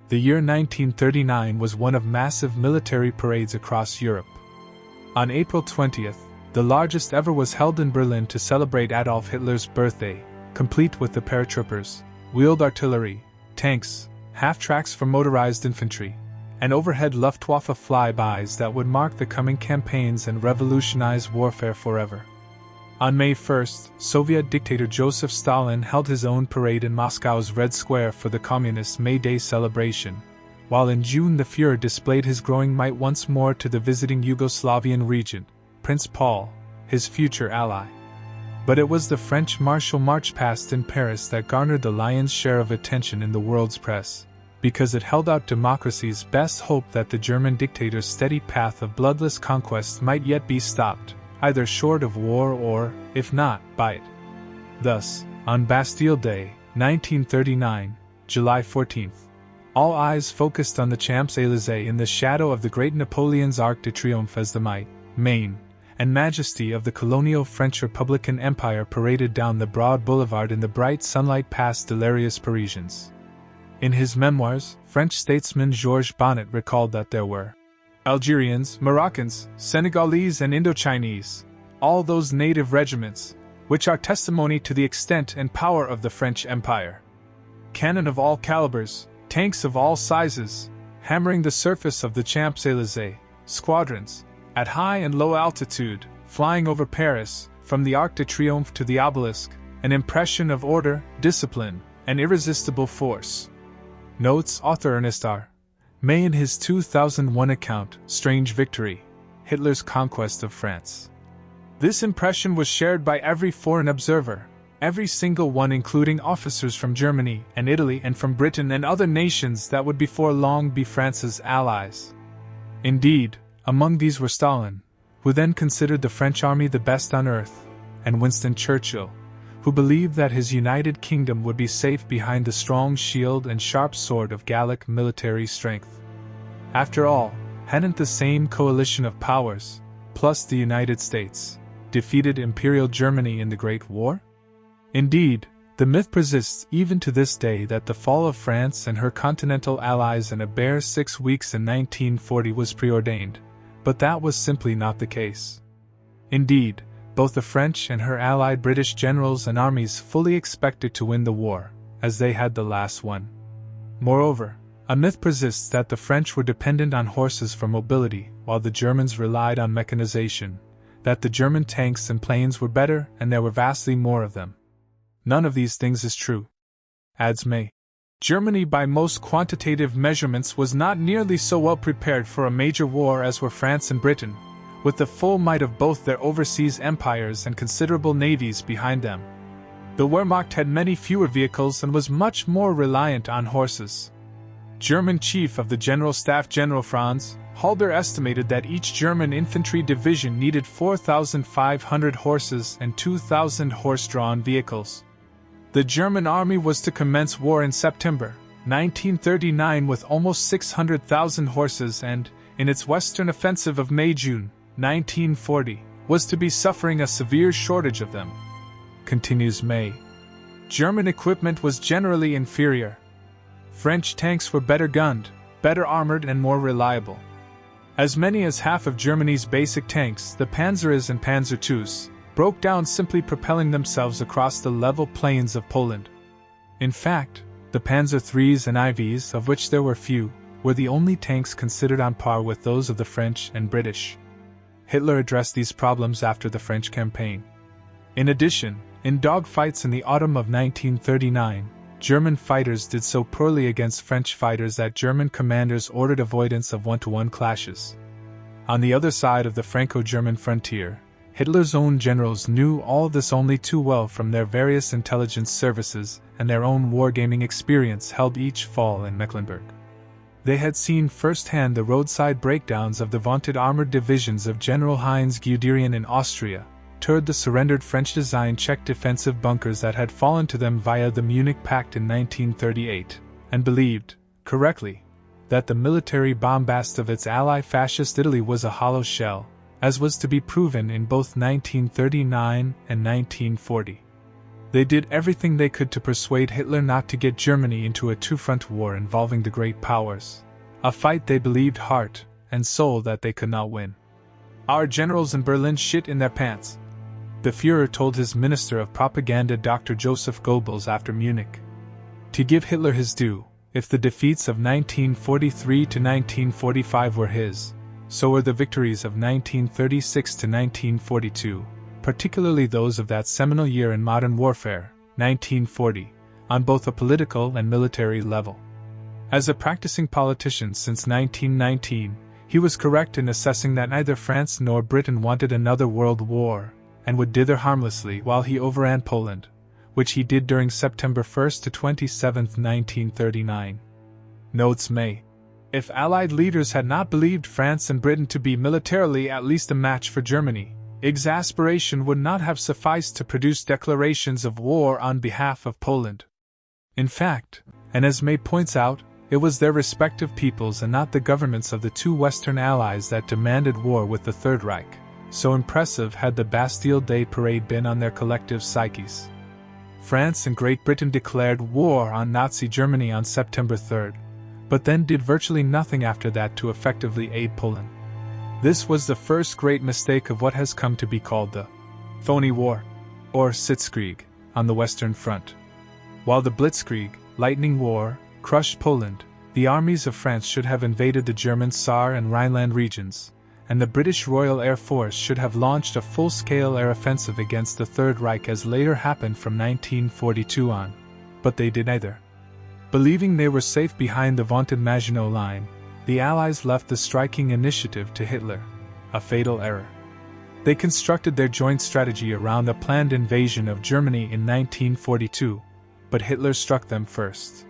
The year 1939 was one of massive military parades across Europe. On April 20th, the largest ever was held in Berlin to celebrate Adolf Hitler's birthday, complete with the paratroopers, wheeled artillery, tanks, half-tracks for motorized infantry, and overhead Luftwaffe flybys that would mark the coming campaigns and revolutionize warfare forever. On May 1st, Soviet dictator Joseph Stalin held his own parade in Moscow's Red Square for the Communist May Day celebration, while in June the Fuhrer displayed his growing might once more to the visiting Yugoslavian regent, Prince Paul, his future ally. But it was the French martial march past in Paris that garnered the lion's share of attention in the world's press, because it held out democracy's best hope that the German dictator's steady path of bloodless conquest might yet be stopped, either short of war or, if not, by it. Thus, on Bastille Day, 1939, July 14th, all eyes focused on the Champs-Élysées in the shadow of the great Napoleon's Arc de Triomphe as the might, main, and majesty of the colonial French Republican Empire paraded down the broad boulevard in the bright sunlight past delirious Parisians. In his memoirs, French statesman Georges Bonnet recalled that there were Algerians, Moroccans, Senegalese and Indochinese, all those native regiments, which are testimony to the extent and power of the French Empire. Cannon of all calibers, tanks of all sizes, hammering the surface of the Champs-Élysées, squadrons, at high and low altitude, flying over Paris, from the Arc de Triomphe to the Obelisk, an impression of order, discipline, and irresistible force. Notes author Ernest R. May in his 2001 account, Strange Victory, Hitler's Conquest of France. This impression was shared by every foreign observer, every single one including officers from Germany and Italy and from Britain and other nations that would before long be France's allies. Indeed, among these were Stalin, who then considered the French army the best on earth, and Winston Churchill, who believed that his united kingdom would be safe behind the strong shield and sharp sword of Gallic military strength. After all, hadn't the same coalition of powers, plus the United States, defeated Imperial Germany in the Great War? Indeed, the myth persists even to this day that the fall of France and her continental allies in a bare 6 weeks in 1940 was preordained, but that was simply not the case. Indeed, both the French and her allied British generals and armies fully expected to win the war, as they had the last one. Moreover, a myth persists that the French were dependent on horses for mobility, while the Germans relied on mechanization, that the German tanks and planes were better and there were vastly more of them. None of these things is true. Adds May. Germany by most quantitative measurements was not nearly so well prepared for a major war as were France and Britain, with the full might of both their overseas empires and considerable navies behind them. The Wehrmacht had many fewer vehicles and was much more reliant on horses. German Chief of the General Staff General Franz Halder estimated that each German infantry division needed 4,500 horses and 2,000 horse-drawn vehicles. The German army was to commence war in September 1939 with almost 600,000 horses and, in its western offensive of May-June 1940, was to be suffering a severe shortage of them. Continues May. German equipment was generally inferior. French tanks were better gunned, better armored and more reliable. As many as half of Germany's basic tanks, the Panzers and Panzer IIs, broke down simply propelling themselves across the level plains of Poland. In fact, the Panzer IIIs and IVs, of which there were few, were the only tanks considered on par with those of the French and British. Hitler addressed these problems after the French campaign. In addition, in dogfights in the autumn of 1939, German fighters did so poorly against French fighters that German commanders ordered avoidance of one-to-one clashes. On the other side of the Franco-German frontier, Hitler's own generals knew all this only too well from their various intelligence services and their own wargaming experience held each fall in Mecklenburg. They had seen firsthand the roadside breakdowns of the vaunted armored divisions of General Heinz Guderian in Austria, toured the surrendered French-designed Czech defensive bunkers that had fallen to them via the Munich Pact in 1938, and believed, correctly, that the military bombast of its ally fascist Italy was a hollow shell, as was to be proven in both 1939 and 1940. They did everything they could to persuade Hitler not to get Germany into a two-front war involving the great powers, a fight they believed heart and soul that they could not win. "Our generals in Berlin shit in their pants," the Führer told his Minister of Propaganda Dr. Joseph Goebbels after Munich. To give Hitler his due, if the defeats of 1943 to 1945 were his, so were the victories of 1936 to 1942, particularly those of that seminal year in modern warfare, 1940, on both a political and military level. As a practicing politician since 1919, he was correct in assessing that neither France nor Britain wanted another world war, and would dither harmlessly while he overran Poland, which he did during September 1 to 27, 1939. Notes May. If Allied leaders had not believed France and Britain to be militarily at least a match for Germany, exasperation would not have sufficed to produce declarations of war on behalf of Poland. In fact, and as May points out, it was their respective peoples and not the governments of the two Western Allies that demanded war with the Third Reich, so impressive had the Bastille Day parade been on their collective psyches. France and Great Britain declared war on Nazi Germany on September 3, but then did virtually nothing after that to effectively aid Poland. This was the first great mistake of what has come to be called the phony war, or Blitzkrieg, on the Western Front. While the Blitzkrieg, lightning war, crushed Poland, the armies of France should have invaded the German Saar and Rhineland regions, and the British Royal Air Force should have launched a full-scale air offensive against the Third Reich as later happened from 1942 on, but they did neither. Believing they were safe behind the vaunted Maginot Line, the Allies left the striking initiative to Hitler, a fatal error. They constructed their joint strategy around a planned invasion of Germany in 1942, but Hitler struck them first.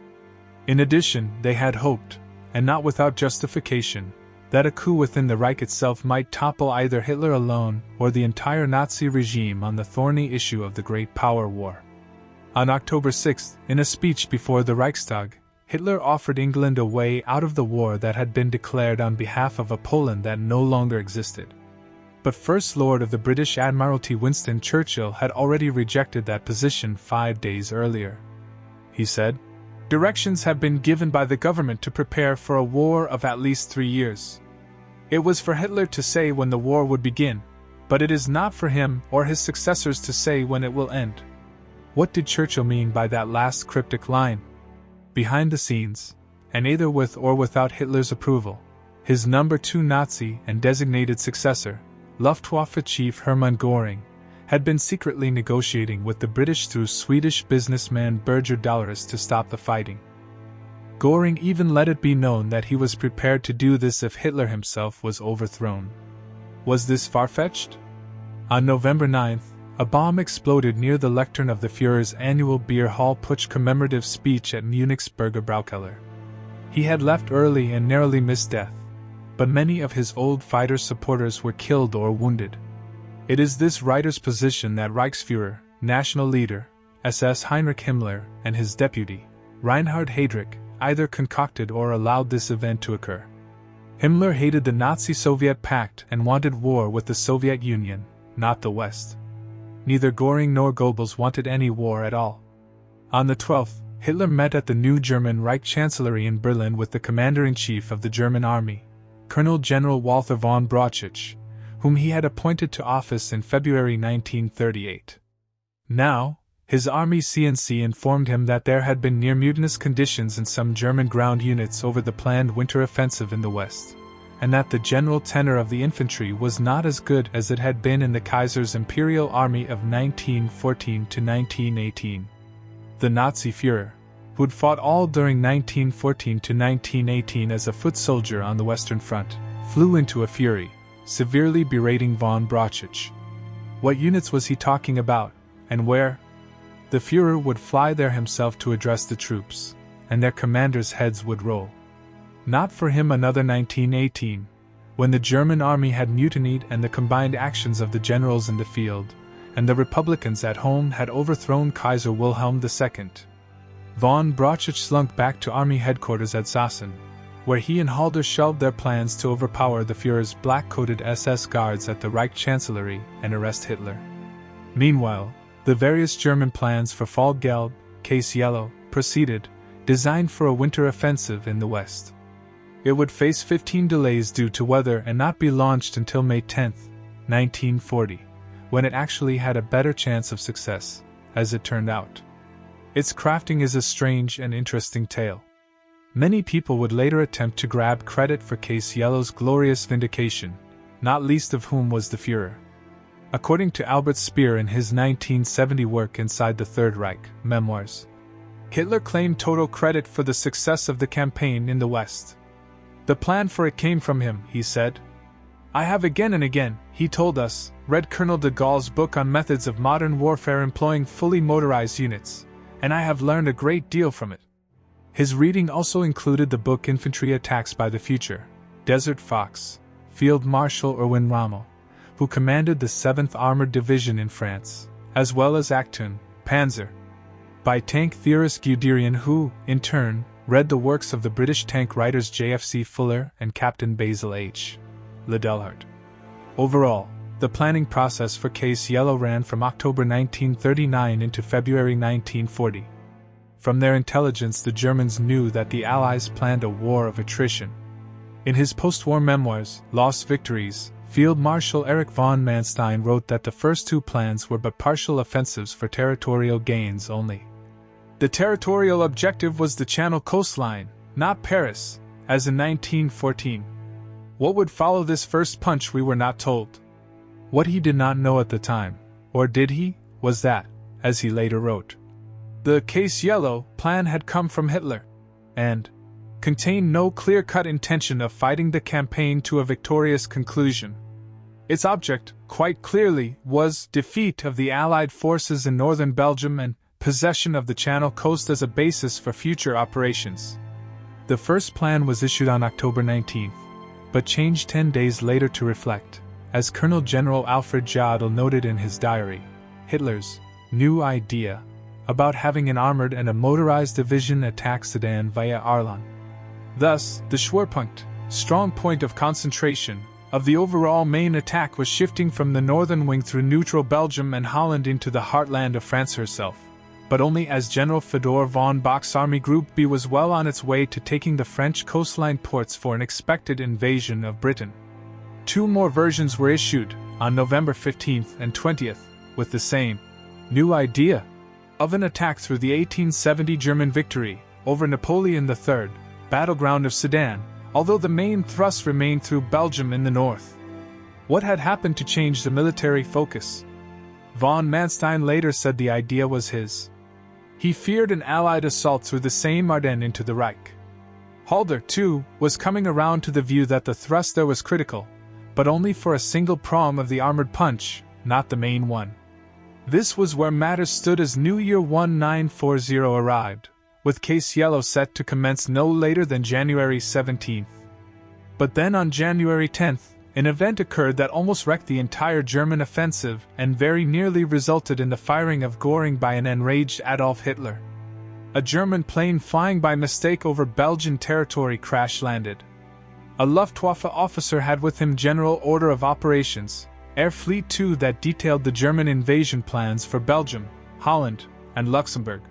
In addition, they had hoped, and not without justification, that a coup within the Reich itself might topple either Hitler alone or the entire Nazi regime on the thorny issue of the Great Power War. On October 6, in a speech before the Reichstag, Hitler offered England a way out of the war that had been declared on behalf of a Poland that no longer existed. But First Lord of the British Admiralty Winston Churchill had already rejected that position 5 days earlier. He said, "Directions have been given by the government to prepare for a war of at least 3 years. It was for Hitler to say when the war would begin, but it is not for him or his successors to say when it will end." What did Churchill mean by that last cryptic line? Behind the scenes, and either with or without Hitler's approval, his number 2 Nazi and designated successor, Luftwaffe Chief Hermann Göring, had been secretly negotiating with the British through Swedish businessman Birger Dallerus to stop the fighting. Göring even let it be known that he was prepared to do this if Hitler himself was overthrown. Was this far-fetched? On November 9, a bomb exploded near the lectern of the Führer's annual Beer Hall Putsch commemorative speech at Munich's Berger Braukeller. He had left early and narrowly missed death, but many of his old fighter supporters were killed or wounded. It is this writer's position that Reichsführer, national leader, SS Heinrich Himmler, and his deputy, Reinhard Heydrich, either concocted or allowed this event to occur. Himmler hated the Nazi-Soviet pact and wanted war with the Soviet Union, not the West. Neither Göring nor Goebbels wanted any war at all. On the 12th, Hitler met at the new German Reich Chancellery in Berlin with the Commander-in-Chief of the German Army, Colonel General Walther von Brauchitsch, whom he had appointed to office in February 1938. Now, his army CNC informed him that there had been near mutinous conditions in some German ground units over the planned winter offensive in the West, and that the general tenor of the infantry was not as good as it had been in the Kaiser's Imperial Army of 1914 to 1918. The Nazi Führer, who had fought all during 1914 to 1918 as a foot soldier on the Western Front, flew into a fury, severely berating von Brauchitsch. What units was he talking about, and where? The Führer would fly there himself to address the troops, and their commanders' heads would roll. Not for him another 1918, when the German army had mutinied and the combined actions of the generals in the field, and the Republicans at home had overthrown Kaiser Wilhelm II. Von Brauchitsch slunk back to army headquarters at Sassen, where he and Halder shelved their plans to overpower the Führer's black-coated SS guards at the Reich Chancellery and arrest Hitler. Meanwhile, The various German plans for Fall Gelb, Case Yellow, proceeded, designed for a winter offensive in the west. It would face 15 delays due to weather and not be launched until May 10, 1940, when it actually had a better chance of success, as it turned out. Its crafting is a strange and interesting tale. Many people would later attempt to grab credit for Case Yellow's glorious vindication, not least of whom was the Führer. According to Albert Speer in his 1970 work Inside the Third Reich, Memoirs, Hitler claimed total credit for the success of the campaign in the West. The plan for it came from him, he said. I have again and again, he told us, read Colonel de Gaulle's book on methods of modern warfare employing fully motorized units, and I have learned a great deal from it. His reading also included the book Infantry Attacks by the Future, Desert Fox, Field Marshal Erwin Rommel, who commanded the 7th Armored Division in France, as well as Achtung, Panzer, by tank theorist Guderian, who, in turn, read the works of the British tank writers J.F.C. Fuller and Captain Basil H. Liddellhart. Overall, the planning process for Case Yellow ran from October 1939 into February 1940. From their intelligence, the Germans knew that the Allies planned a war of attrition. In his post-war memoirs, Lost Victories, Field Marshal Erich von Manstein wrote that the first two plans were but partial offensives for territorial gains only. The territorial objective was the Channel coastline, not Paris, as in 1914. What would follow this first punch we were not told. What he did not know at the time, or did he, was that, as he later wrote, the Case Yellow plan had come from Hitler, and contained no clear-cut intention of fighting the campaign to a victorious conclusion. Its object, quite clearly, was defeat of the Allied forces in northern Belgium and possession of the Channel coast as a basis for future operations. The first plan was issued on October 19, but changed 10 days later to reflect, as Colonel General Alfred Jodl noted in his diary, Hitler's new idea about having an armored and a motorized division attack Sedan via Ardennes. Thus, the Schwerpunkt, strong point of concentration, of the overall main attack was shifting from the northern wing through neutral Belgium and Holland into the heartland of France herself, but only as General Fedor von Bock's Army Group B was well on its way to taking the French coastline ports for an expected invasion of Britain. Two more versions were issued, on November 15th and 20th, with the same new idea of an attack through the 1870 German victory over Napoleon III, battleground of Sedan, although the main thrust remained through Belgium in the north. What had happened to change the military focus? Von Manstein later said the idea was his. He feared an Allied assault through the same Ardennes into the Reich. Halder, too, was coming around to the view that the thrust there was critical, but only for a single prong of the armored punch, not the main one. This was where matters stood as New Year 1940 arrived, with Case Yellow set to commence no later than January 17th. But then on January 10th, an event occurred that almost wrecked the entire German offensive and very nearly resulted in the firing of Göring by an enraged Adolf Hitler. A German plane flying by mistake over Belgian territory crash-landed. A Luftwaffe officer had with him General Order of Operations, Air Fleet 2, that detailed the German invasion plans for Belgium, Holland, and Luxembourg.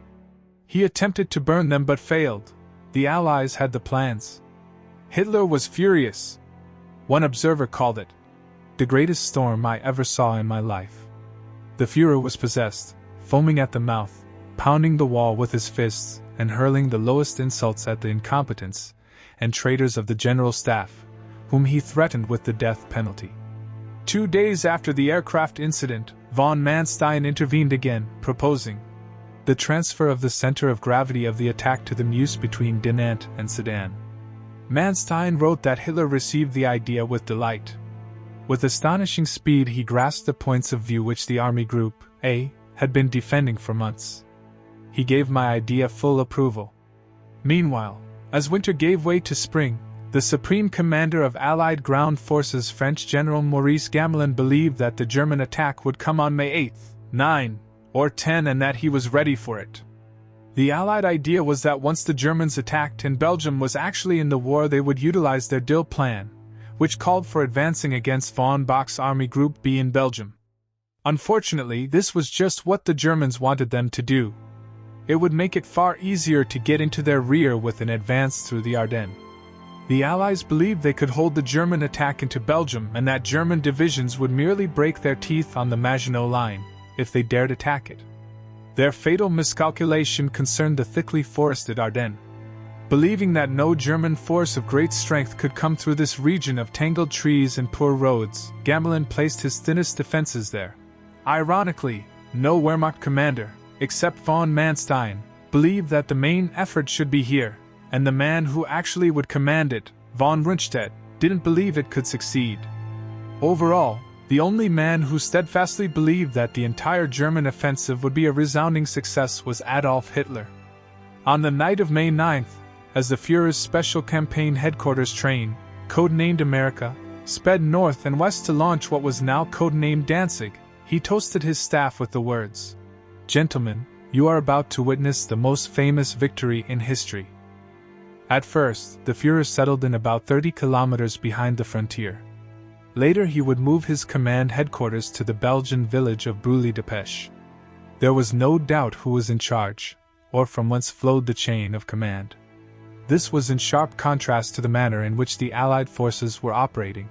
He attempted to burn them but failed. The Allies had the plans. Hitler was furious. One observer called it the greatest storm I ever saw in my life. The Führer was possessed, foaming at the mouth, pounding the wall with his fists, and hurling the lowest insults at the incompetents and traitors of the General Staff, whom he threatened with the death penalty. 2 days after the aircraft incident, von Manstein intervened again, proposing the transfer of the center of gravity of the attack to the Meuse between Dinant and Sedan. Manstein wrote that Hitler received the idea with delight. With astonishing speed he grasped the points of view which the Army Group A had been defending for months. He gave my idea full approval. Meanwhile, as winter gave way to spring, the Supreme Commander of Allied Ground Forces, French General Maurice Gamelin, believed that the German attack would come on May 8, 9, or 10 and that he was ready for it. The Allied idea was that once the Germans attacked and Belgium was actually in the war, they would utilize their Dill plan, which called for advancing against von Bock's Army Group B in Belgium. Unfortunately, this was just what the Germans wanted them to do. It would make it far easier to get into their rear with an advance through the Ardennes. The Allies believed they could hold the German attack into Belgium and that German divisions would merely break their teeth on the Maginot Line, if they dared attack it. Their fatal miscalculation concerned the thickly forested Ardennes. Believing that no German force of great strength could come through this region of tangled trees and poor roads, Gamelin placed his thinnest defenses there. Ironically, no Wehrmacht commander, except von Manstein, believed that the main effort should be here, and the man who actually would command it, von Rundstedt, didn't believe it could succeed. Overall, the only man who steadfastly believed that the entire German offensive would be a resounding success was Adolf Hitler. On the night of May 9th, as the Führer's Special Campaign Headquarters train, codenamed America, sped north and west to launch what was now codenamed Danzig, he toasted his staff with the words, "Gentlemen, you are about to witness the most famous victory in history." At first, the Führer settled in about 30 kilometers behind the frontier. Later he would move his command headquarters to the Belgian village of Brûlé-de-Pêche. There was no doubt who was in charge, or from whence flowed the chain of command. This was in sharp contrast to the manner in which the Allied forces were operating.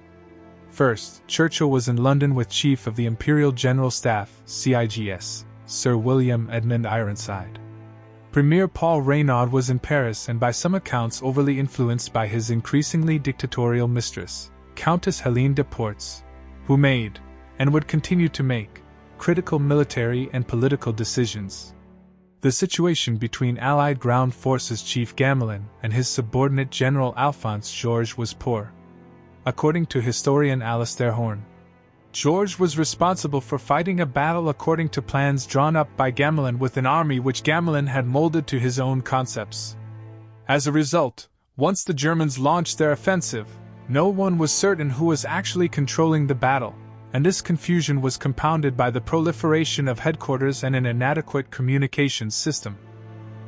First, Churchill was in London with Chief of the Imperial General Staff, CIGS, Sir William Edmund Ironside. Premier Paul Reynaud was in Paris and by some accounts overly influenced by his increasingly dictatorial mistress, Countess Helene de Portes, who made, and would continue to make, critical military and political decisions. The situation between Allied ground forces Chief Gamelin and his subordinate General Alphonse Georges was poor. According to historian Alistair Horn, Georges was responsible for fighting a battle according to plans drawn up by Gamelin with an army which Gamelin had molded to his own concepts. As a result, once the Germans launched their offensive, no one was certain who was actually controlling the battle, and this confusion was compounded by the proliferation of headquarters and an inadequate communications system.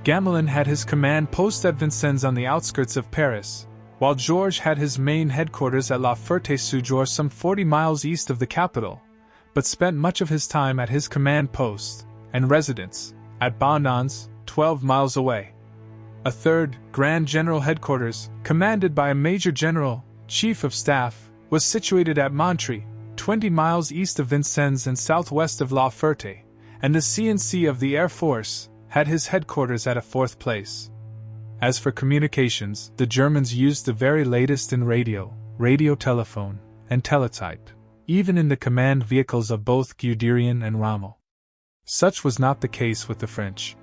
Gamelin had his command post at Vincennes on the outskirts of Paris, while Georges had his main headquarters at La Ferté-sous-Jour some 40 miles east of the capital, but spent much of his time at his command post and residence at Bonnans, 12 miles away. A third, Grand General Headquarters, commanded by a Major General, Chief of Staff, was situated at Montry, 20 miles east of Vincennes and southwest of La Ferté, and the CNC of the Air Force had his headquarters at a fourth place. As for communications, the Germans used the very latest in radio, telephone, and teletype, even in the command vehicles of both Guderian and Rommel. Such was not the case with the French.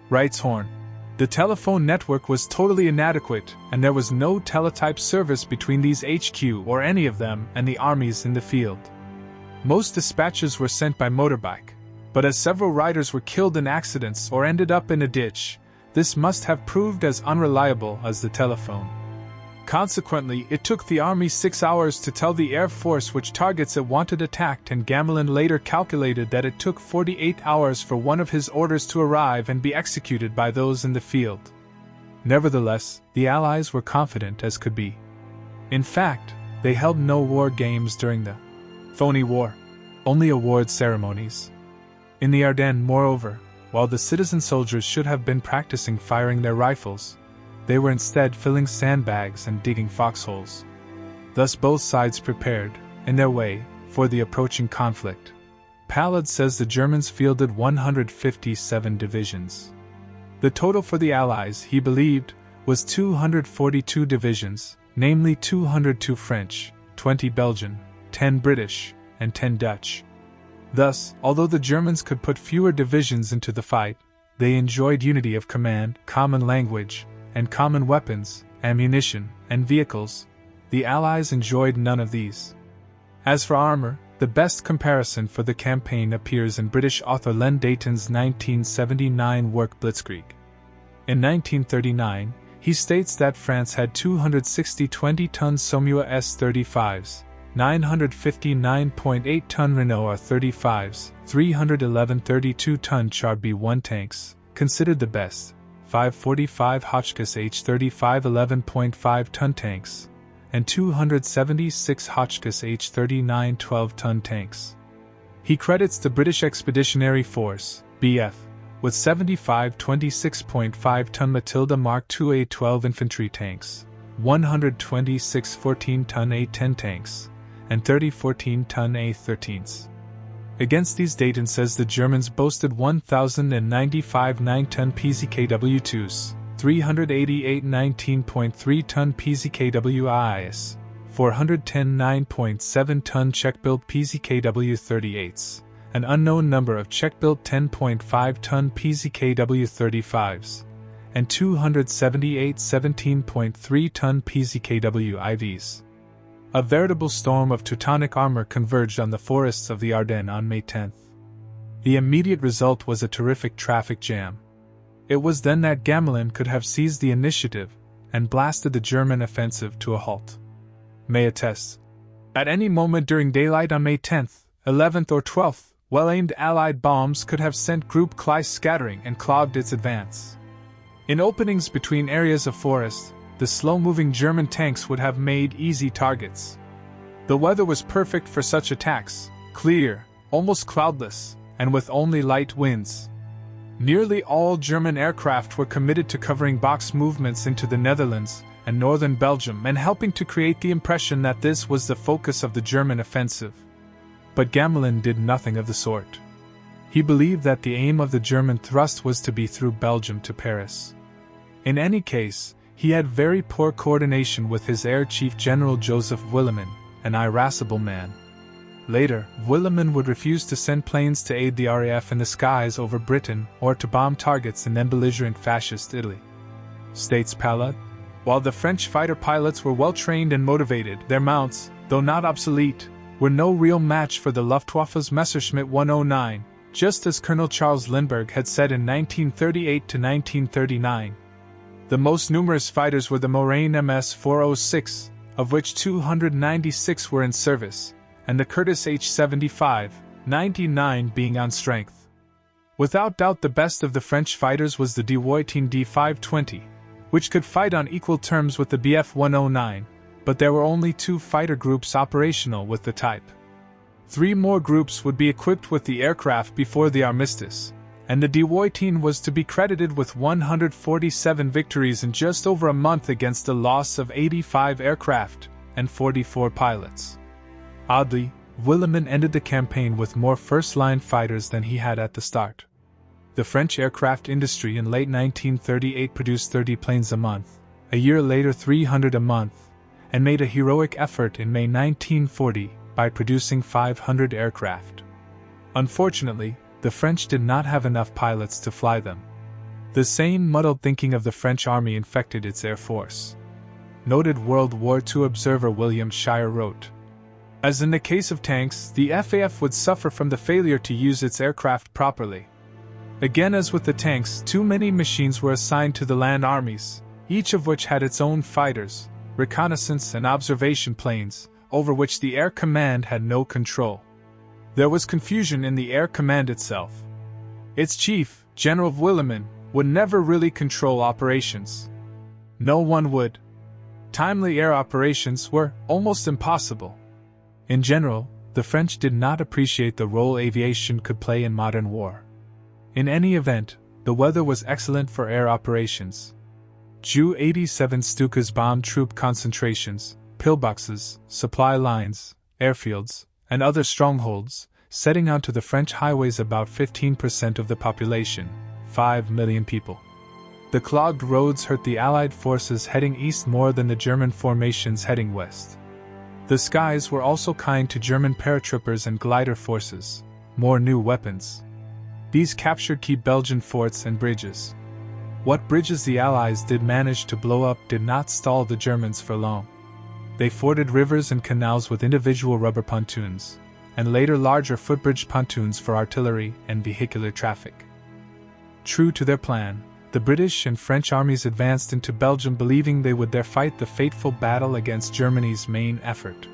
Writes Horn, the telephone network was totally inadequate, and there was no teletype service between these HQ or any of them and the armies in the field. Most dispatches were sent by motorbike, but as several riders were killed in accidents or ended up in a ditch, this must have proved as unreliable as the telephone. Consequently, it took the army 6 hours to tell the Air Force which targets it wanted attacked, and Gamelin later calculated that it took 48 hours for one of his orders to arrive and be executed by those in the field. Nevertheless, the Allies were confident as could be. In fact, they held no war games during the phony war, only award ceremonies. In the Ardennes, moreover, while the citizen soldiers should have been practicing firing their rifles, they were instead filling sandbags and digging foxholes. Thus both sides prepared, in their way, for the approaching conflict. Palade says the Germans fielded 157 divisions. The total for the Allies, he believed, was 242 divisions, namely 202 French, 20 Belgian, 10 British, and 10 Dutch. Thus, although the Germans could put fewer divisions into the fight, they enjoyed unity of command, common language, and common weapons, ammunition, and vehicles. The Allies enjoyed none of these. As for armor, the best comparison for the campaign appears in British author Len Dayton's 1979 work Blitzkrieg. In 1939, he states that France had 260 20-ton Somua S-35s, 959.8-ton Renault R-35s, 311 32-ton Char B-1 tanks, considered the best, 545 Hotchkiss H-35 11.5-ton tanks, and 276 Hotchkiss H-39 12-ton tanks. He credits the British Expeditionary Force, BF, with 75 26.5-ton Matilda Mark II A-12 infantry tanks, 126 14-ton A-10 tanks, and 30 14-ton A-13s. Against these Dayton says the Germans boasted 1,095 9-ton PZKW2s, 388 19.3-ton PZKWIs, 410 9.7-ton Czech-built PZKW38s, an unknown number of Czech-built 10.5-ton PZKW35s, and 278 17.3-ton PZKW-IVs. A veritable storm of Teutonic armor converged on the forests of the Ardennes on May 10. The immediate result was a terrific traffic jam. It was then that Gamelin could have seized the initiative and blasted the German offensive to a halt. May attests. At any moment during daylight on May 10th, 11th or 12th, well-aimed Allied bombs could have sent Group Kleist scattering and clogged its advance. In openings between areas of forest, the slow-moving German tanks would have made easy targets. The weather was perfect for such attacks, clear, almost cloudless, and with only light winds. Nearly all German aircraft were committed to covering box movements into the Netherlands and northern Belgium and helping to create the impression that this was the focus of the German offensive. But Gamelin did nothing of the sort. He believed that the aim of the German thrust was to be through Belgium to Paris. In any case, he had very poor coordination with his Air Chief General Joseph Willemin, an irascible man. Later, Willemin would refuse to send planes to aid the RAF in the skies over Britain or to bomb targets in then belligerent fascist Italy. States Palade. While the French fighter pilots were well trained and motivated, their mounts, though not obsolete, were no real match for the Luftwaffe's Messerschmitt 109, just as Colonel Charles Lindbergh had said in 1938 to 1939. The most numerous fighters were the Morane MS-406, of which 296 were in service, and the Curtiss H-75, 99 being on strength. Without doubt the best of the French fighters was the Dewoitine D-520, which could fight on equal terms with the Bf-109, but there were only 2 fighter groups operational with the type. 3 more groups would be equipped with the aircraft before the armistice, and the Dewoitine was to be credited with 147 victories in just over a month against a loss of 85 aircraft and 44 pilots. Oddly, Willemin ended the campaign with more first-line fighters than he had at the start. The French aircraft industry in late 1938 produced 30 planes a month, a year later 300 a month, and made a heroic effort in May 1940 by producing 500 aircraft. Unfortunately, the French did not have enough pilots to fly them. The same muddled thinking of the French army infected its air force. Noted World War II observer William Shire wrote, "As in the case of tanks, the FAF would suffer from the failure to use its aircraft properly. Again, as with the tanks, too many machines were assigned to the land armies, each of which had its own fighters, reconnaissance and observation planes, over which the Air Command had no control. There was confusion in the Air Command itself. Its chief, General Willemin, would never really control operations. No one would. Timely air operations were almost impossible. In general, the French did not appreciate the role aviation could play in modern war. In any event, the weather was excellent for air operations. Ju-87 Stukas bombed troop concentrations, pillboxes, supply lines, airfields, and other strongholds, setting out to the French highways about 15% of the population, 5 million people. The clogged roads hurt the Allied forces heading east more than the German formations heading west. The skies were also kind to German paratroopers and glider forces, more new weapons. These captured key Belgian forts and bridges. What bridges the Allies did manage to blow up did not stall the Germans for long. They forded rivers and canals with individual rubber pontoons, and later larger footbridge pontoons for artillery and vehicular traffic. True to their plan, the British and French armies advanced into Belgium believing they would there fight the fateful battle against Germany's main effort.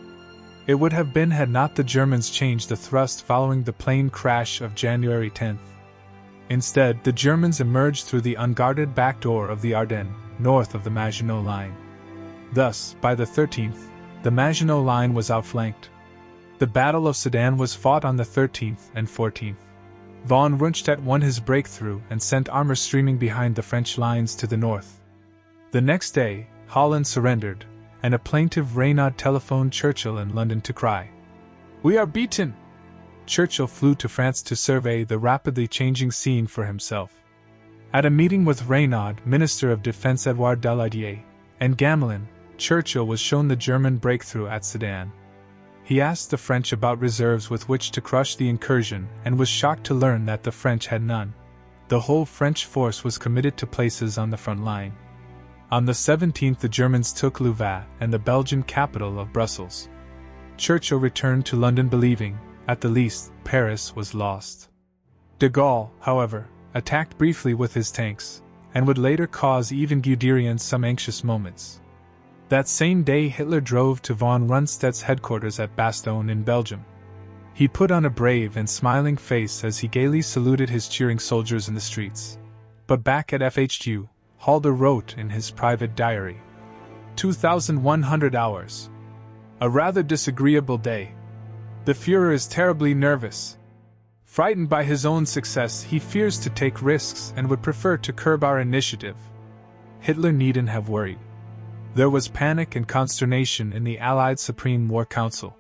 It would have been had not the Germans changed the thrust following the plane crash of January 10th. Instead, the Germans emerged through the unguarded back door of the Ardennes, north of the Maginot Line. Thus, by the 13th, the Maginot Line was outflanked. The Battle of Sedan was fought on the 13th and 14th. Von Rundstedt won his breakthrough and sent armor streaming behind the French lines to the north. The next day, Holland surrendered, and a plaintive Reynaud telephoned Churchill in London to cry, "We are beaten!" Churchill flew to France to survey the rapidly changing scene for himself. At a meeting with Reynaud, Minister of Defense Edouard Daladier, and Gamelin, Churchill was shown the German breakthrough at Sedan. He asked the French about reserves with which to crush the incursion and was shocked to learn that the French had none. The whole French force was committed to places on the front line. On the 17th the Germans took Louvain and the Belgian capital of Brussels. Churchill returned to London believing, at the least, Paris was lost. De Gaulle, however, attacked briefly with his tanks, and would later cause even Guderian some anxious moments. That same day Hitler drove to von Rundstedt's headquarters at Bastogne in Belgium. He put on a brave and smiling face as he gaily saluted his cheering soldiers in the streets. But back at FHQ, Halder wrote in his private diary, 2,100 hours. A rather disagreeable day. The Führer is terribly nervous. Frightened by his own success, he fears to take risks and would prefer to curb our initiative. Hitler needn't have worried. There was panic and consternation in the Allied Supreme War Council.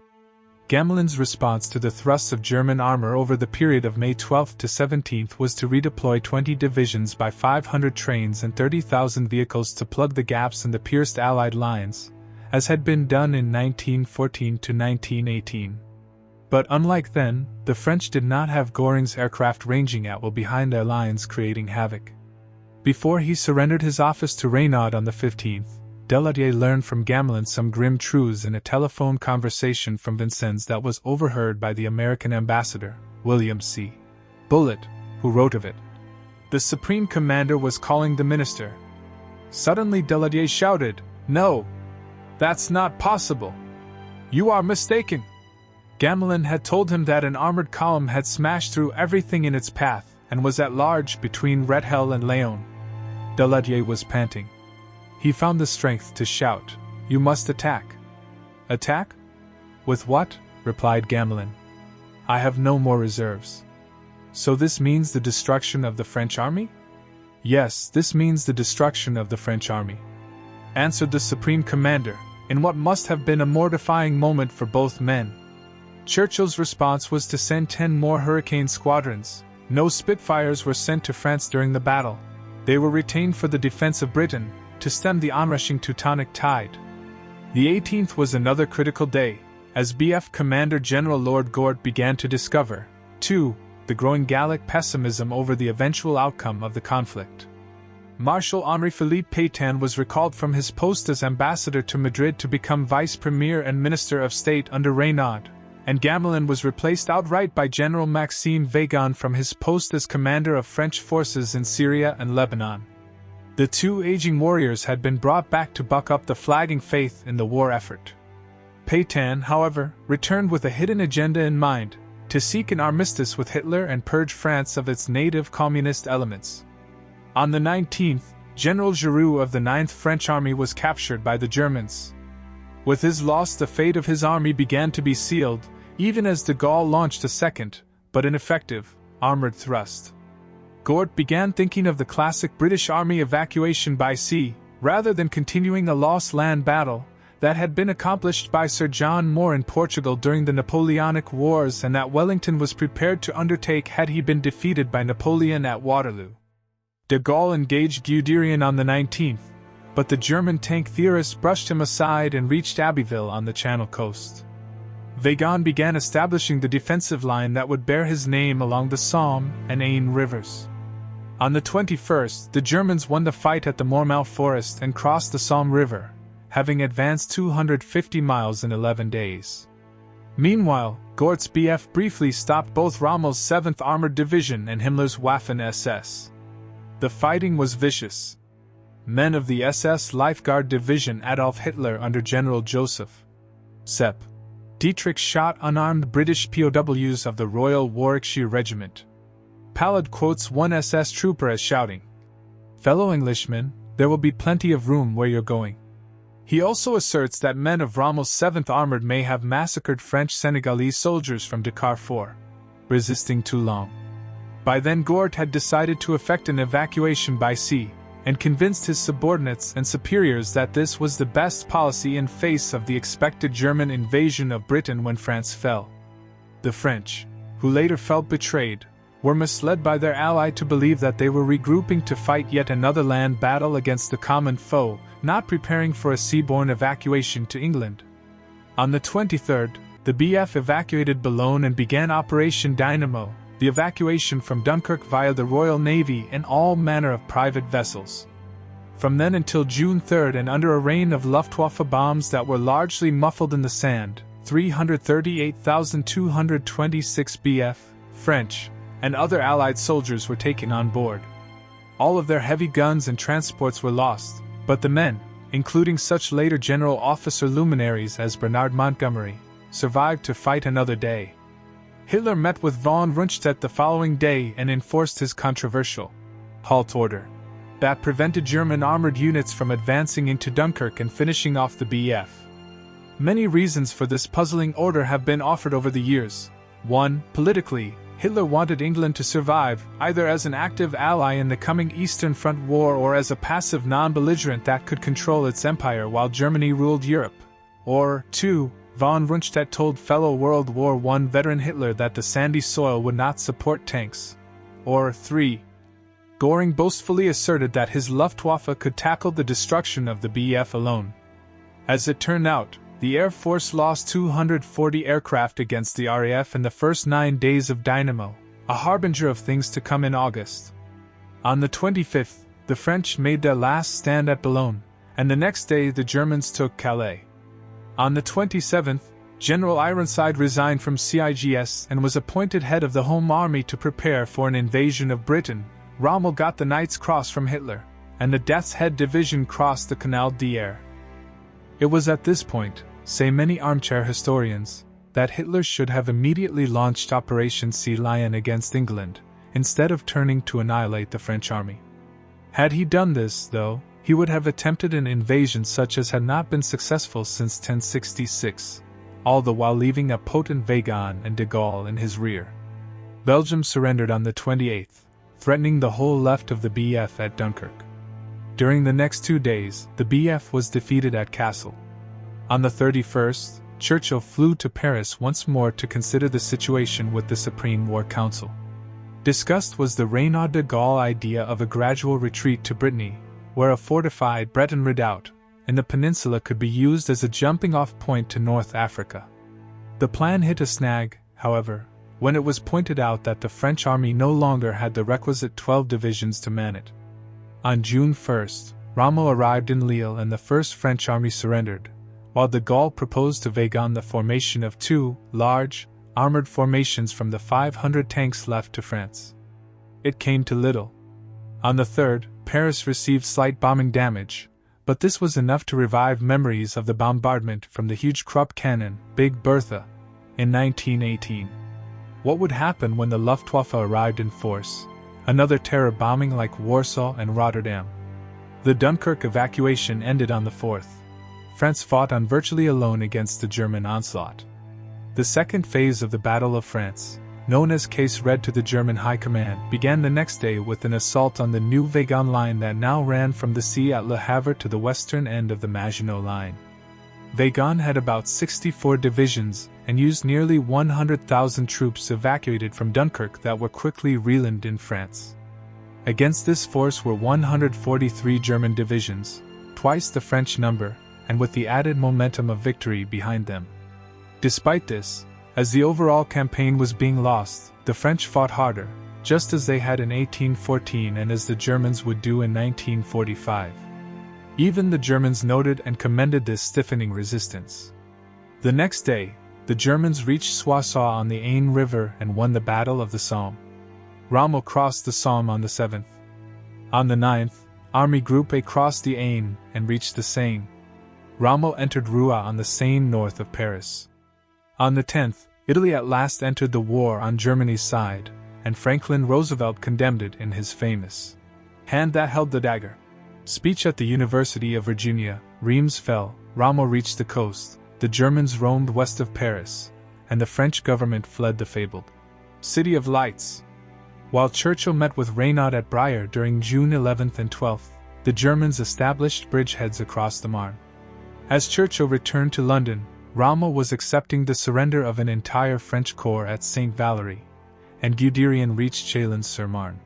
Gamelin's response to the thrusts of German armor over the period of May 12 to 17 was to redeploy 20 divisions by 500 trains and 30,000 vehicles to plug the gaps in the pierced Allied lines, as had been done in 1914 to 1918. But unlike then, the French did not have Göring's aircraft ranging at will behind their lines creating havoc. Before he surrendered his office to Reynaud on the 15th, Daladier learned from Gamelin some grim truths in a telephone conversation from Vincennes that was overheard by the American ambassador, William C. Bullitt, who wrote of it. The Supreme Commander was calling the minister. Suddenly Daladier shouted, "No! That's not possible! You are mistaken!" Gamelin had told him that an armored column had smashed through everything in its path and was at large between Redhill and Laon. Daladier was panting. He found the strength to shout, "You must attack!" "Attack? With what?" replied Gamelin. "I have no more reserves." "So this means the destruction of the French army?" "Yes, this means the destruction of the French army," answered the Supreme Commander, in what must have been a mortifying moment for both men. Churchill's response was to send 10 more Hurricane squadrons. No Spitfires were sent to France during the battle. They were retained for the defense of Britain, to stem the onrushing Teutonic tide. The 18th was another critical day, as BF Commander General Lord Gort began to discover, too, the growing Gallic pessimism over the eventual outcome of the conflict. Marshal Henri-Philippe Pétain was recalled from his post as ambassador to Madrid to become vice premier and minister of state under Reynaud, and Gamelin was replaced outright by General Maxime Weygand from his post as commander of French forces in Syria and Lebanon. The two aging warriors had been brought back to buck up the flagging faith in the war effort. Pétain, however, returned with a hidden agenda in mind, to seek an armistice with Hitler and purge France of its native communist elements. On the 19th, General Giroux of the 9th French Army was captured by the Germans. With his loss, the fate of his army began to be sealed, even as de Gaulle launched a second, but ineffective, armored thrust. Gort began thinking of the classic British Army evacuation by sea, rather than continuing a lost land battle that had been accomplished by Sir John Moore in Portugal during the Napoleonic Wars and that Wellington was prepared to undertake had he been defeated by Napoleon at Waterloo. De Gaulle engaged Guderian on the 19th, but the German tank theorists brushed him aside and reached Abbeville on the Channel coast. Weygand began establishing the defensive line that would bear his name along the Somme and Aisne rivers. On the 21st, the Germans won the fight at the Mormel forest and crossed the Somme River, having advanced 250 miles in 11 days. Meanwhile, Gort's BF briefly stopped both Rommel's 7th Armored Division and Himmler's Waffen-SS. The fighting was vicious. Men of the SS Lifeguard Division Adolf Hitler under General Joseph Sepp Dietrich shot unarmed British POWs of the Royal Warwickshire Regiment. Pallad quotes one SS trooper as shouting, "Fellow Englishmen, there will be plenty of room where you're going." He also asserts that men of Rommel's 7th Armored may have massacred French Senegalese soldiers from Dakar for resisting too long. By then Gort had decided to effect an evacuation by sea, and convinced his subordinates and superiors that this was the best policy in face of the expected German invasion of Britain when France fell. The French, who later felt betrayed, were misled by their ally to believe that they were regrouping to fight yet another land battle against the common foe, not preparing for a seaborne evacuation to England. On the 23rd, the BF evacuated Boulogne and began Operation Dynamo, the evacuation from Dunkirk via the Royal Navy and all manner of private vessels. From then until June 3rd, and under a rain of Luftwaffe bombs that were largely muffled in the sand, 338,226 BF, French, and other Allied soldiers were taken on board. All of their heavy guns and transports were lost, but the men, including such later general officer luminaries as Bernard Montgomery, survived to fight another day. Hitler met with von Rundstedt the following day and enforced his controversial halt order that prevented German armored units from advancing into Dunkirk and finishing off the BF. Many reasons for this puzzling order have been offered over the years. 1. Politically, Hitler wanted England to survive, either as an active ally in the coming Eastern Front War or as a passive non-belligerent that could control its empire while Germany ruled Europe. Or 2. Von Rundstedt told fellow World War I veteran Hitler that the sandy soil would not support tanks. Or 3. Göring boastfully asserted that his Luftwaffe could tackle the destruction of the BF alone. As it turned out, the Air Force lost 240 aircraft against the RAF in the first 9 days of Dynamo, a harbinger of things to come in August. On the 25th, the French made their last stand at Boulogne, and the next day the Germans took Calais. On the 27th, General Ironside resigned from CIGS and was appointed head of the Home Army to prepare for an invasion of Britain. Rommel got the Knight's Cross from Hitler, and the Death's Head Division crossed the Canal d'Air. It was at this point, say many armchair historians, that Hitler should have immediately launched Operation Sea Lion against England, instead of turning to annihilate the French army. Had he done this, though, he would have attempted an invasion such as had not been successful since 1066, all the while leaving a potent Weygand and de Gaulle in his rear. Belgium surrendered on the 28th, threatening the whole left of the BF at Dunkirk. During the next 2 days, the BF was defeated at Kassel. On the 31st, Churchill flew to Paris once more to consider the situation with the Supreme War Council. Discussed was the Renaud de Gaulle idea of a gradual retreat to Brittany, where a fortified Breton redoubt in the peninsula could be used as a jumping-off point to North Africa. The plan hit a snag, however, when it was pointed out that the French army no longer had the requisite 12 divisions to man it. On June 1st, Rommel arrived in Lille and the First French army surrendered, while de Gaulle proposed to Weygand the formation of 2 large, armored formations from the 500 tanks left to France. It came to little. On the 3rd, Paris received slight bombing damage, but this was enough to revive memories of the bombardment from the huge Krupp cannon, Big Bertha, in 1918. What would happen when the Luftwaffe arrived in force? Another terror bombing like Warsaw and Rotterdam. The Dunkirk evacuation ended on the 4th. France fought on virtually alone against the German onslaught. The second phase of the Battle of France, known as Case Red to the German High Command, began the next day with an assault on the new Weygand line that now ran from the sea at Le Havre to the western end of the Maginot line. Weygand had about 64 divisions and used nearly 100,000 troops evacuated from Dunkirk that were quickly realigned in France. Against this force were 143 German divisions, twice the French number, and with the added momentum of victory behind them. Despite this, as the overall campaign was being lost, the French fought harder, just as they had in 1814 and as the Germans would do in 1945. Even the Germans noted and commended this stiffening resistance. The next day, the Germans reached Soissons on the Aisne River and won the Battle of the Somme. Rommel crossed the Somme on the 7th. On the 9th, Army Group A crossed the Aisne and reached the Seine. Rommel entered Rouen on the Seine north of Paris. On the 10th, Italy at last entered the war on Germany's side, and Franklin Roosevelt condemned it in his famous "Hand That Held the Dagger" speech at the University of Virginia. Reims fell, Rommel reached the coast, the Germans roamed west of Paris, and the French government fled the fabled City of Lights. While Churchill met with Reynaud at Briare during June 11th and 12th, the Germans established bridgeheads across the Marne. As Churchill returned to London, Rommel was accepting the surrender of an entire French corps at St. Valery, and Guderian reached Chalons-sur-Marne.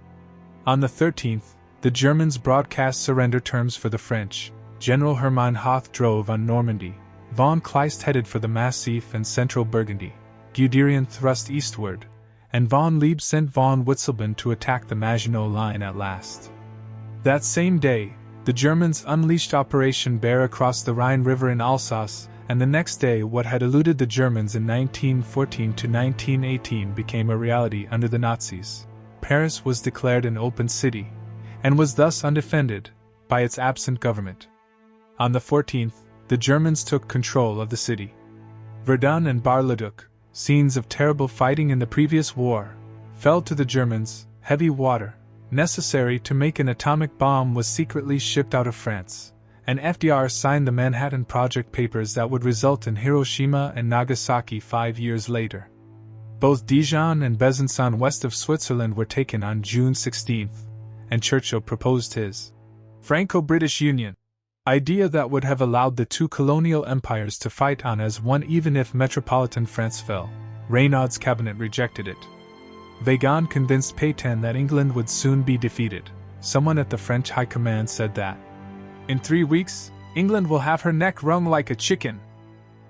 On the 13th, the Germans broadcast surrender terms for the French. General Hermann Hoth drove on Normandy, von Kleist headed for the Massif and central Burgundy, Guderian thrust eastward, and von Leeb sent von Witzleben to attack the Maginot Line at last. That same day, the Germans unleashed Operation Bear across the Rhine River in Alsace, and the next day what had eluded the Germans in 1914 to 1918 became a reality under the Nazis. Paris was declared an open city, and was thus undefended by its absent government. On the 14th, the Germans took control of the city. Verdun and Bar-le-Duc, scenes of terrible fighting in the previous war, fell to the Germans. Heavy water, necessary to make an atomic bomb, was secretly shipped out of France, and FDR signed the Manhattan Project papers that would result in Hiroshima and Nagasaki 5 years later. Both Dijon and Besançon west of Switzerland were taken on June 16th, and Churchill proposed his Franco-British Union idea that would have allowed the two colonial empires to fight on as one even if metropolitan France fell. Reynaud's cabinet rejected it. Weygand convinced Pétain that England would soon be defeated. Someone at the French High Command said that, "In 3 weeks, England will have her neck wrung like a chicken."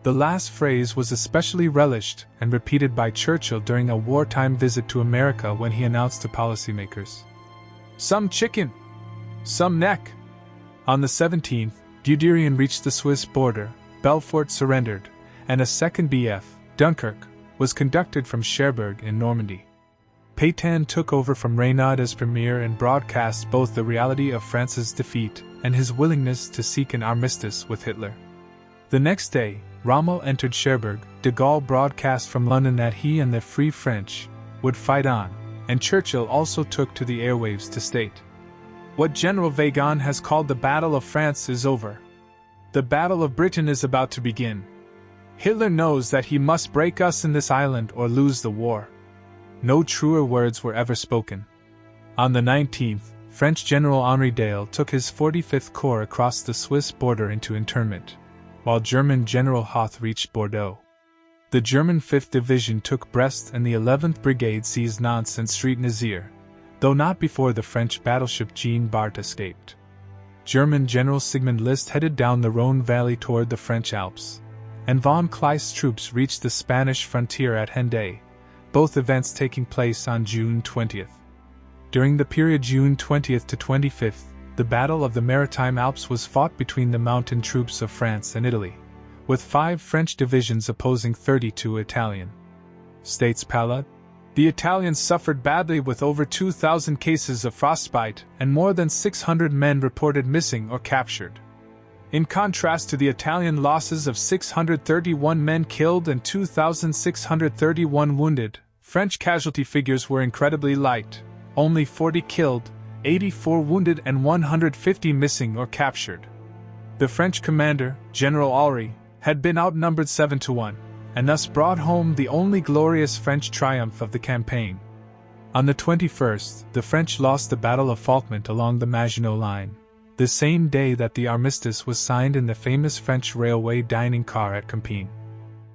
The last phrase was especially relished and repeated by Churchill during a wartime visit to America when he announced to policymakers, "Some chicken, some neck." On the 17th, Guderian reached the Swiss border, Belfort surrendered, and a second BF, Dunkirk, was conducted from Cherbourg in Normandy. Pétain took over from Reynaud as premier and broadcast both the reality of France's defeat and his willingness to seek an armistice with Hitler. The next day, Rommel entered Cherbourg. De Gaulle broadcast from London that he and the Free French would fight on, and Churchill also took to the airwaves to state, "What General Weygand has called the Battle of France is over. The Battle of Britain is about to begin. Hitler knows that he must break us in this island or lose the war." No truer words were ever spoken. On the 19th, French General Henri Dale took his 45th Corps across the Swiss border into internment, while German General Hoth reached Bordeaux. The German 5th Division took Brest and the 11th Brigade seized Nantes and Street-Nazaire, though not before the French battleship Jean Bart escaped. German General Sigmund List headed down the Rhone Valley toward the French Alps, and von Kleist's troops reached the Spanish frontier at Hendaye, both events taking place on June 20th. During the period June 20th to 25th, the Battle of the Maritime Alps was fought between the mountain troops of France and Italy, with 5 French divisions opposing 32 Italian. States Palade, "The Italians suffered badly with over 2,000 cases of frostbite and more than 600 men reported missing or captured. In contrast to the Italian losses of 631 men killed and 2,631 wounded, French casualty figures were incredibly light, only 40 killed, 84 wounded and 150 missing or captured. The French commander, General Alry, had been outnumbered 7-1, and thus brought home the only glorious French triumph of the campaign. On the 21st, the French lost the Battle of Falkmont along the Maginot Line, the same day that the armistice was signed in the famous French railway dining car at Compiègne.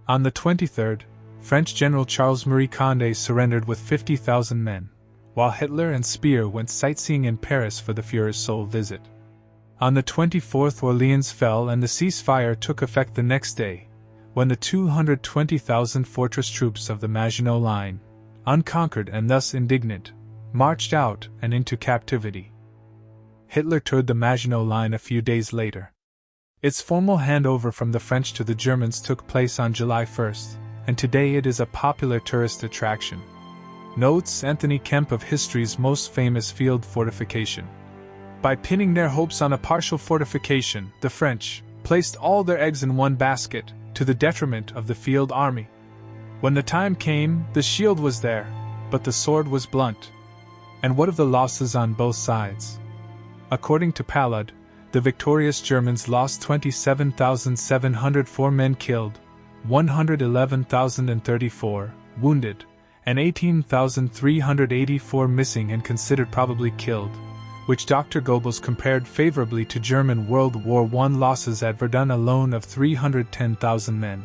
On the 23rd, French General Charles-Marie Condé surrendered with 50,000 men, while Hitler and Speer went sightseeing in Paris for the Führer's sole visit. On the 24th, Orleans fell and the ceasefire took effect the next day, when the 220,000 fortress troops of the Maginot Line, unconquered and thus indignant, marched out and into captivity. Hitler toured the Maginot Line a few days later. Its formal handover from the French to the Germans took place on July 1st, and today it is a popular tourist attraction. Notes Anthony Kemp of history's most famous field fortification. By pinning their hopes on a partial fortification, the French placed all their eggs in one basket, to the detriment of the field army. When the time came, the shield was there, but the sword was blunt. And what of the losses on both sides? According to Palade, the victorious Germans lost 27,704 men killed, 111,034 wounded, and 18,384 missing and considered probably killed, which Dr. Goebbels compared favorably to German World War I losses at Verdun alone of 310,000 men.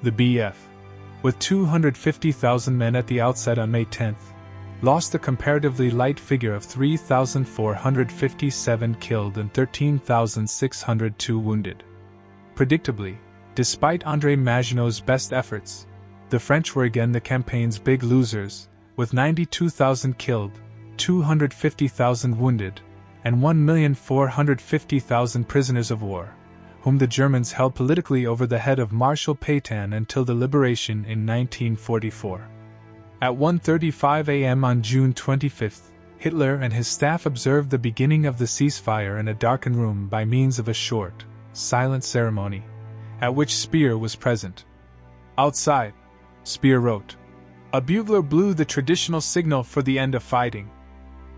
The BF, with 250,000 men at the outset on May 10, lost a comparatively light figure of 3,457 killed and 13,602 wounded. Predictably, despite André Maginot's best efforts, the French were again the campaign's big losers, with 92,000 killed, 250,000 wounded, and 1,450,000 prisoners of war, whom the Germans held politically over the head of Marshal Pétain until the liberation in 1944. At 1:35 a.m. on June 25, Hitler and his staff observed the beginning of the ceasefire in a darkened room by means of a short, silent ceremony, at which Speer was present. Outside, Speer wrote, "A bugler blew the traditional signal for the end of fighting.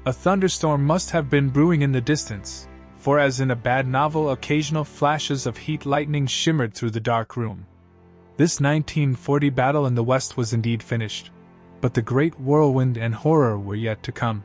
A thunderstorm must have been brewing in the distance, for as in a bad novel, occasional flashes of heat lightning shimmered through the dark room." This 1940 battle in the West was indeed finished, but the great whirlwind and horror were yet to come.